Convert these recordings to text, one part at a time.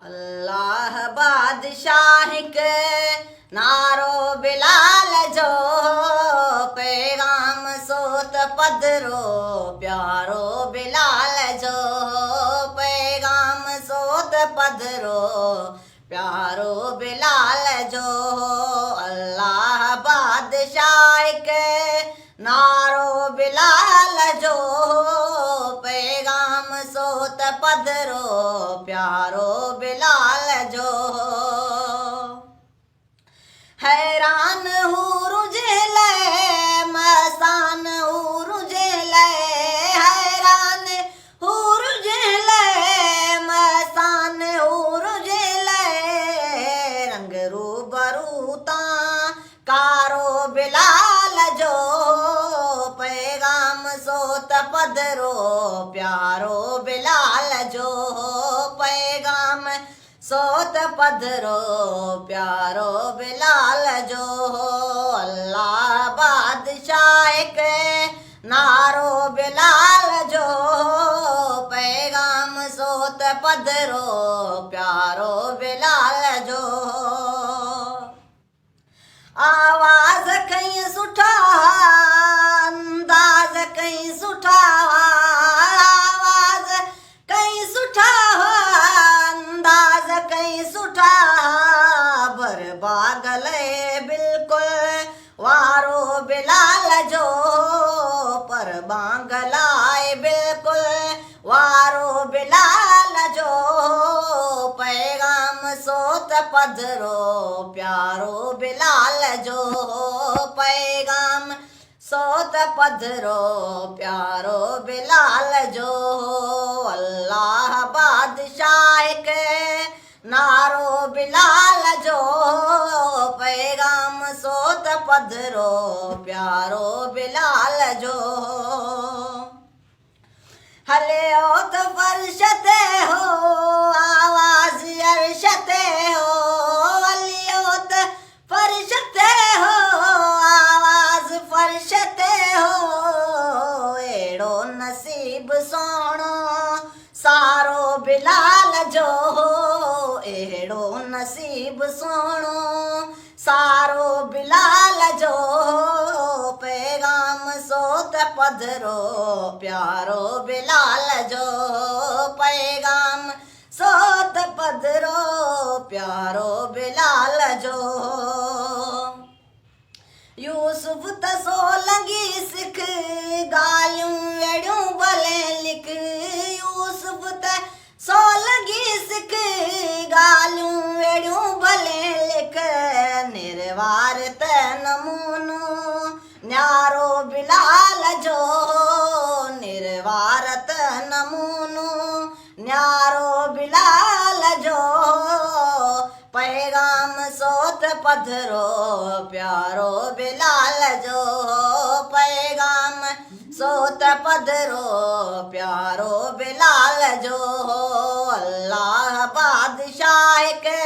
अल्लाह बादशाह के नारो बिलाल जो पैगाम सोत पधरो प्यारो बिलाल जो पैगाम सोत पधरो प्यारो बिलाल जो अल्लाह बादशाह के नारो बिलाल जो पैगाम सोत पधरो प्यारो बिलाल जो हैरान हूँ रुझेले मसान हूँ रुझेले हैरान हूँ रुझेले मसान हूँ रुझेले रंग रूबरू ता कारो बिलाल जो पैगाम सोत पधरो प्यारो बिलाल जो पैगाम सोत पधरो प्यारो बिलाल जो अल्लाह बादशाह के नारो बिलाल जो पैगाम सोत पधरो प्यारो बिलाल जो आवाज कहीं सुठा अंदाज कहीं सुठा आवाज कहीं सुठा अंदाज कहीं सुठा बरबागले बिल्कुल वारो बिलाल जो पर बांगलाए बिल्कुल वारो बिलाल जो पैगाम सोत पधरो प्यारो बिलाल जो पैगाम सोत पधरो प्यारो बिलाल जो अल्लाह बादशाह के नारो बिलाल जो पैगाम सोत पधरो प्यारो बिलाल जो हले ओत फर्शते हो आवाज अरशते हो अलियोत फर्शते हो आवाज फर्शते हो एड़ो नसीब सोणो सारो बिलाल जो एड़ो नसीब सोणो सारो बिलाल जो पैगाम सोत पधरो प्यारो बिलाल जो पैगाम सोत पधरो प्यारो बिलाल जो यूसुफ त सोलंगी सिख गालियूं वेड़ियूं भले लिख यूसुफ त सोलंगी सिख गालियूं वेड़ियूं भले लिख निर्वार त नमूनो न्यारो बिलाल जो निर्वारत नमूनो न्यारो बिलाल जो पैगाम सोत पधरो प्यारो बिलाल जो पैगाम सोत पधरो प्यारो बिलाल जो अल्लाह बादशाह के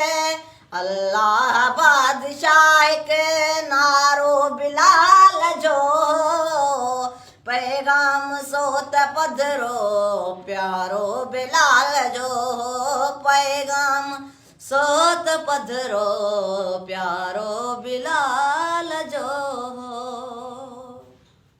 अल्लाह बादशाह के नारो बिलाल जो पैगाम सोत पधरो प्यारो बिलाल जो पैगाम सोत पधरो प्यारो बिलाल